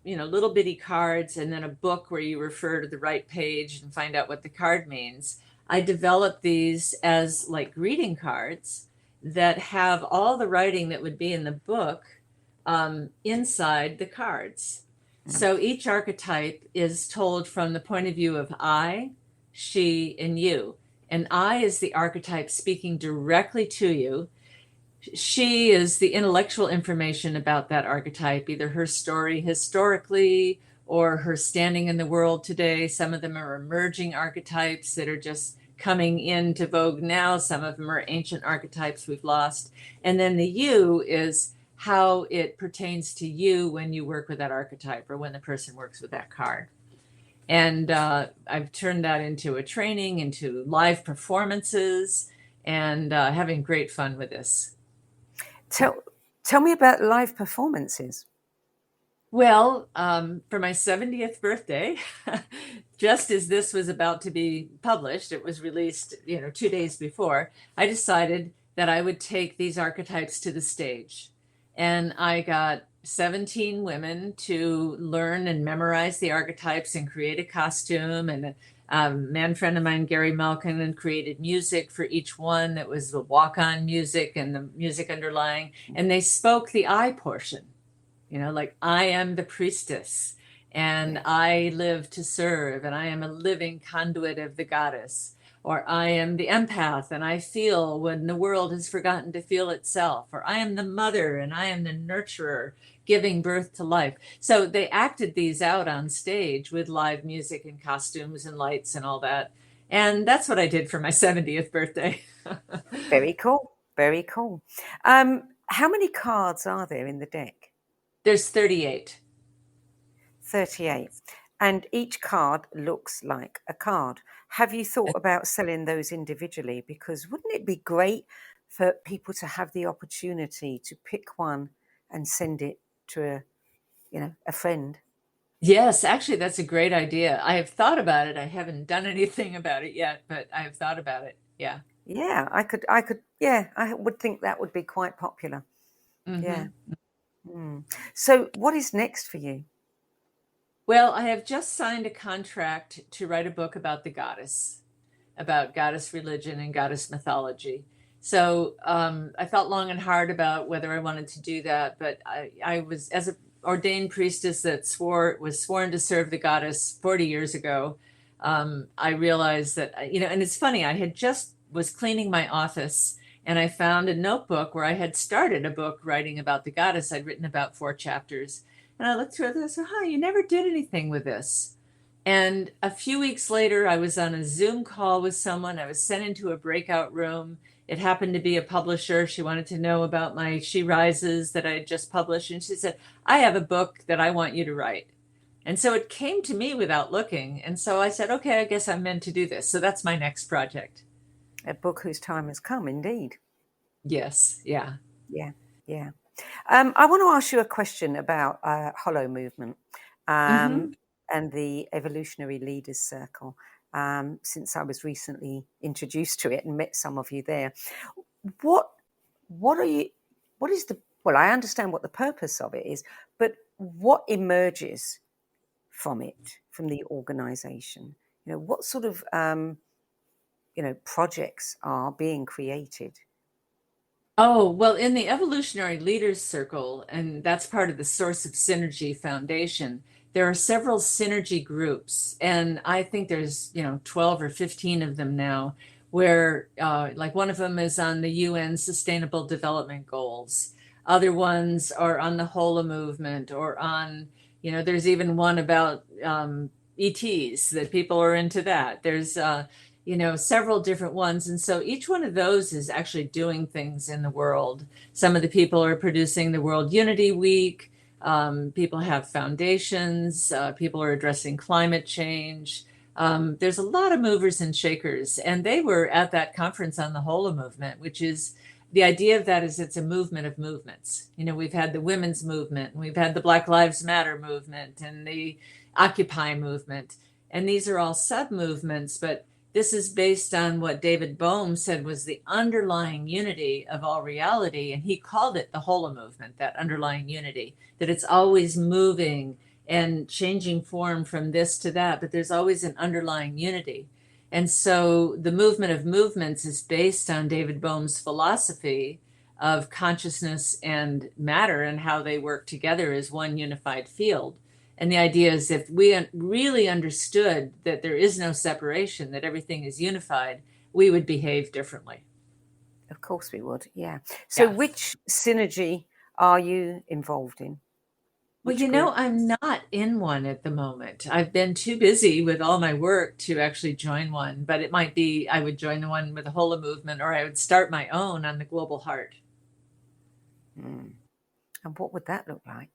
little bitty cards and then a book where you refer to the right page and find out what the card means. I developed these as like greeting cards that have all the writing that would be in the book inside the cards. So each archetype is told from the point of view of I, she, and you. And I is the archetype speaking directly to you. She is the intellectual information about that archetype, either her story historically or her standing in the world today. Some of them are emerging archetypes that are just coming into vogue now. Some of them are ancient archetypes we've lost. And then the you is how it pertains to you when you work with that archetype or when the person works with that card. And I've turned that into a training, into live performances, and having great fun with this. Tell me about live performances. Well, for my 70th birthday, just as this was about to be published, it was released, 2 days before, I decided that I would take these archetypes to the stage. And I got 17 women to learn and memorize the archetypes and create a costume. And a man friend of mine, Gary Malkin, created music for each one that was the walk-on music and the music underlying. And they spoke the I portion, like I am the priestess and I live to serve and I am a living conduit of the goddess. Or I am the empath and I feel when the world has forgotten to feel itself. Or I am the mother and I am the nurturer giving birth to life. So they acted these out on stage with live music and costumes and lights and all that. And that's what I did for my 70th birthday. Very cool. Very cool. How many cards are there in the deck? There's 38. 38. And each card looks like a card. Have you thought about selling those individually? Because wouldn't it be great for people to have the opportunity to pick one and send it to a friend? Yes, actually, that's a great idea. I have thought about it. I haven't done anything about it yet, but I have thought about it. Yeah. Yeah, I could. Yeah, I would think that would be quite popular. Mm-hmm. Yeah. Mm. So what is next for you? Well, I have just signed a contract to write a book about the goddess, about goddess religion and goddess mythology. So I thought long and hard about whether I wanted to do that, but I was, as an ordained priestess that was sworn to serve the goddess 40 years ago, I realized that, and it's funny, I was cleaning my office and I found a notebook where I had started a book writing about the goddess. I'd written about 4 chapters. And I looked through it and I said, you never did anything with this. And a few weeks later, I was on a Zoom call with someone. I was sent into a breakout room. It happened to be a publisher. She wanted to know about my She Rises that I had just published. And she said, I have a book that I want you to write. And so it came to me without looking. And so I said, okay, I guess I'm meant to do this. So that's my next project. A book whose time has come, indeed. Yes. Yeah. Yeah. Yeah. I want to ask you a question about Hollow Movement and the Evolutionary Leaders Circle, since I was recently introduced to it and met some of you there. Well, I understand what the purpose of it is, but what emerges from it, from the organization? What sort of, projects are being created? Oh, well, in the Evolutionary Leaders Circle, and that's part of the Source of Synergy Foundation, there are several synergy groups, and I think there's 12 or 15 of them now, where like one of them is on the UN Sustainable Development Goals. Other ones are on the Hola movement, or on, there's even one about ETs, that people are into that. There's several different ones. And so each one of those is actually doing things in the world. Some of the people are producing the World Unity Week. People have foundations. People are addressing climate change. There's a lot of movers and shakers. And they were at that conference on the Hola movement, which is, the idea of that is it's a movement of movements. We've had the women's movement, and we've had the Black Lives Matter movement, and the Occupy movement. And these are all sub-movements, but this is based on what David Bohm said was the underlying unity of all reality. And he called it the Hola movement, that underlying unity, that it's always moving and changing form from this to that, but there's always an underlying unity. And so the movement of movements is based on David Bohm's philosophy of consciousness and matter and how they work together as one unified field. And the idea is if we really understood that there is no separation, that everything is unified, we would behave differently. Of course we would, yeah. So Yes. which synergy are you involved in? Well, Which group? I'm not in one at the moment. I've been too busy with all my work to actually join one, but it might be I would join the one with the Hola movement, or I would start my own on the Global Heart. And what would that look like?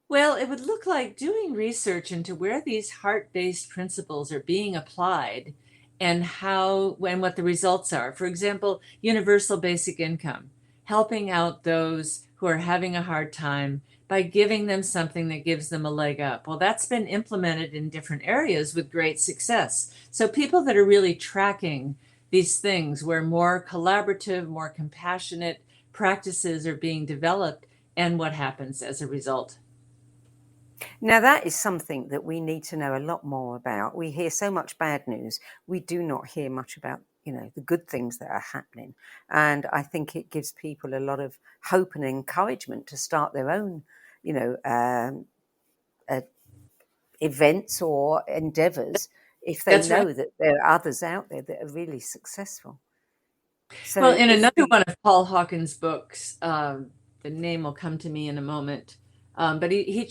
Well, it would look like doing research into where these heart-based principles are being applied and how and what the results are. For example, universal basic income, helping out those who are having a hard time by giving them something that gives them a leg up. Well, that's been implemented in different areas with great success. So people that are really tracking these things where more collaborative, more compassionate practices are being developed and what happens as a result. Now, that is something that we need to know a lot more about. We hear so much bad news. We do not hear much about, the good things that are happening. And I think it gives people a lot of hope and encouragement to start their own, events or endeavors if they That's know right. that there are others out there that are really successful. So Well, in another one of Paul Hawkins' books, the name will come to me in a moment, but he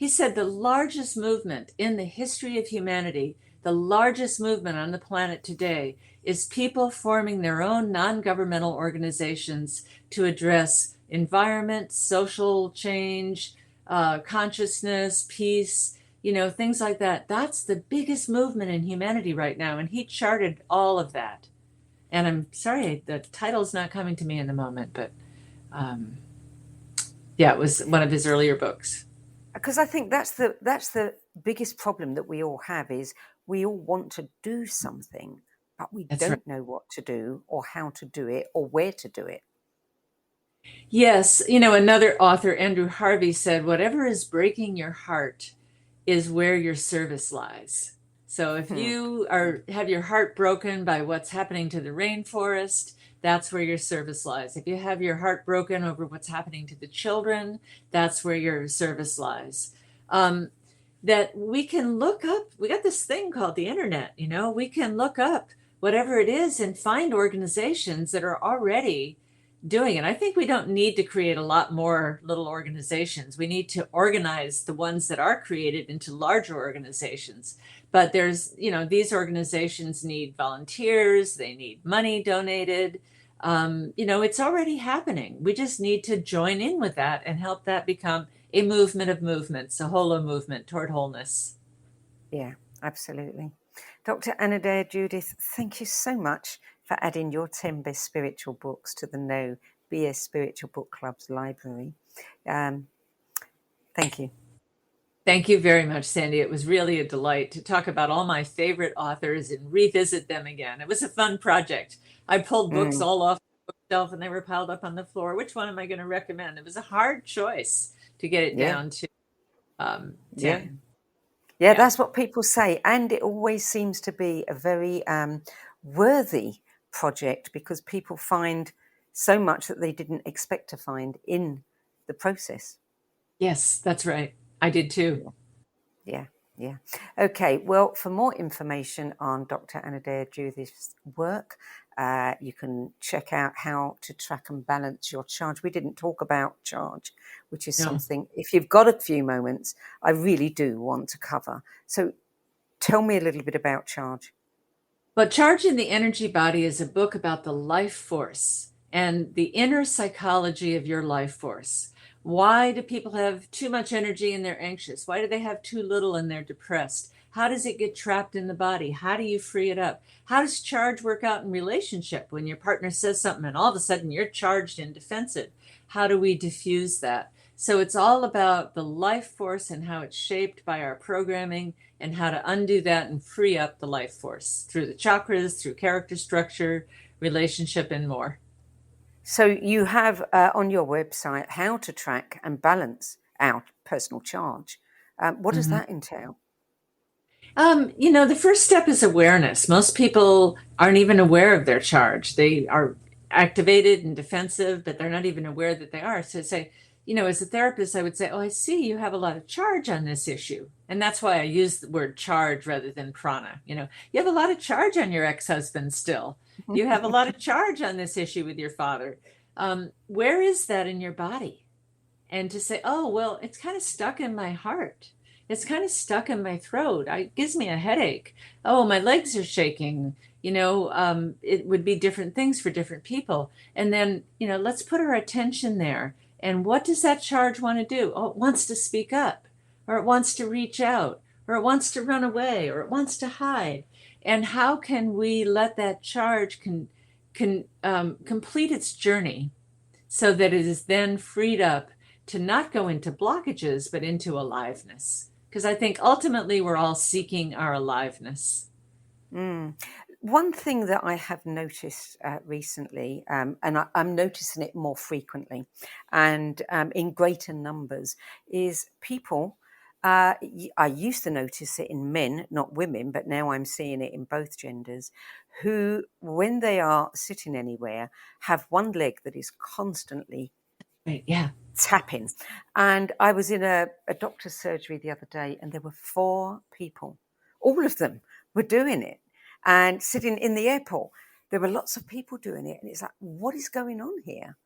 said the largest movement in the history of humanity, the largest movement on the planet today, is people forming their own non-governmental organizations to address environment, social change, consciousness, peace, things like that. That's the biggest movement in humanity right now. And he charted all of that. And I'm sorry, the title's not coming to me in the moment, but it was one of his earlier books. Because I think that's the biggest problem that we all have is we all want to do something, but we don't know what to do or how to do it or where to do it. Yes, another author, Andrew Harvey, said, whatever is breaking your heart is where your service lies. So if you have your heart broken by what's happening to the rainforest, that's where your service lies. If you have your heart broken over what's happening to the children, that's where your service lies. That we can look up, we got this thing called the internet, we can look up whatever it is and find organizations that are already doing it. I think we don't need to create a lot more little organizations. We need to organize the ones that are created into larger organizations. But there's, these organizations need volunteers, they need money donated. It's already happening. We just need to join in with that and help that become a movement of movements, a Holo movement toward wholeness. Yeah, absolutely. Dr. Anodea Judith, thank you so much for adding your 10 best spiritual books to the No BS Spiritual Book Club's library. Thank you. Thank you very much, Sandie. It was really a delight to talk about all my favorite authors and revisit them again. It was a fun project. I pulled books all off the bookshelf and they were piled up on the floor. Which one am I going to recommend? It was a hard choice to get it down to 10. Yeah, that's what people say. And it always seems to be a very worthy project because people find so much that they didn't expect to find in the process. Yes, that's right. I did too. Yeah. Okay, well, for more information on Dr. Anodea Judith's work, you can check out how to track and balance your charge. We didn't talk about charge, which is something, if you've got a few moments, I really do want to cover. So tell me a little bit about charge. Well, Charge in the Energy Body is a book about the life force and the inner psychology of your life force. Why do people have too much energy and they're anxious? Why do they have too little and they're depressed? How does it get trapped in the body? How do you free it up? How does charge work out in relationship when your partner says something and all of a sudden you're charged and defensive? How do we diffuse that? So it's all about the life force and how it's shaped by our programming and how to undo that and free up the life force through the chakras, through character structure, relationship, and more. So you have on your website how to track and balance our personal charge. What does that entail? The first step is awareness. Most people aren't even aware of their charge. They are activated and defensive, but they're not even aware that they are. So say, as a therapist, I would say, oh, I see you have a lot of charge on this issue. And that's why I use the word charge rather than prana. You have a lot of charge on your ex-husband still. You have a lot of charge on this issue with your father. Where is that in your body? And to say, oh, well, it's kind of stuck in my heart. It's kind of stuck in my throat. It gives me a headache. Oh, my legs are shaking. It would be different things for different people. And then, let's put our attention there. And what does that charge want to do? Oh, it wants to speak up, or it wants to reach out, or it wants to run away, or it wants to hide. And how can we let that charge complete its journey so that it is then freed up to not go into blockages, but into aliveness? Because I think ultimately we're all seeking our aliveness. One thing that I have noticed recently, and I'm noticing it more frequently and in greater numbers, is people, I used to notice it in men, not women, but now I'm seeing it in both genders, who, when they are sitting anywhere, have one leg that is constantly Right, yeah. tapping. And I was in a doctor's surgery the other day, and there were 4 people. All of them were doing it. And sitting in the airport, there were lots of people doing it. And it's like, what is going on here?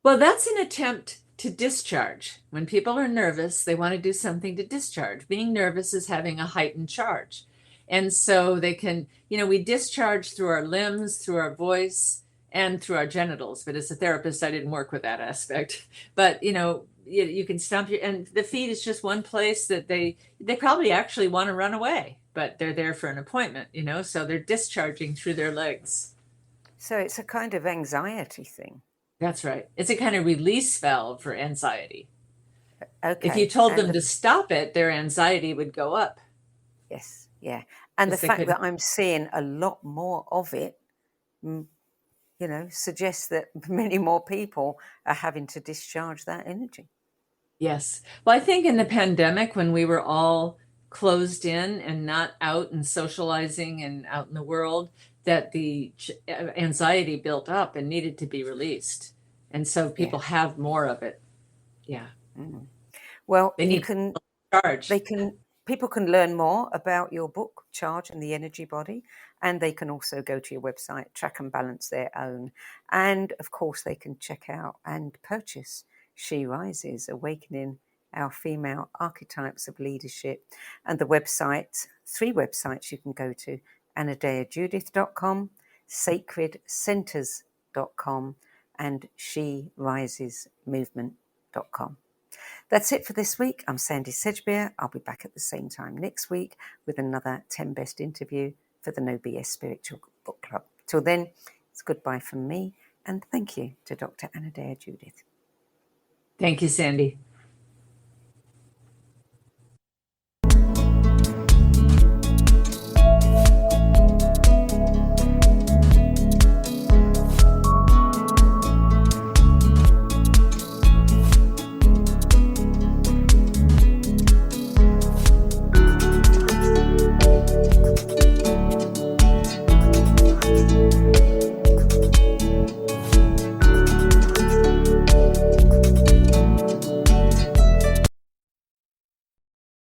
Well, that's an attempt to discharge. When people are nervous, they want to do something to discharge. Being nervous is having a heightened charge. And so they can, we discharge through our limbs, through our voice, and through our genitals. But as a therapist, I didn't work with that aspect. But, you can stomp and the feet is just one place that they probably actually want to run away, but they're there for an appointment, so they're discharging through their legs. So it's a kind of anxiety thing. That's right. It's a kind of release valve for anxiety. Okay. If you told them to stop it, their anxiety would go up. Yes, yeah. And the fact that I'm seeing a lot more of it, suggests that many more people are having to discharge that energy. Yes. Well, I think in the pandemic, when we were all closed in and not out and socializing and out in the world, that the anxiety built up and needed to be released. And so people have more of it. Yeah. Well, charge. People can learn more about your book, Charge and the Energy Body, and they can also go to your website, track and balance their own. And of course, they can check out and purchase She Rises, Awakening Our Female Archetypes of Leadership. And the website, 3 websites you can go to, AnodeaJudith.com, SacredCenters.com, and SheRisesMovement.com. That's it for this week. I'm Sandie Sedgbeer. I'll be back at the same time next week with another 10 Best interview for the No BS Spiritual Book Club. Till then, it's goodbye from me, and thank you to Dr. Anodea Judith. Thank you, Sandie.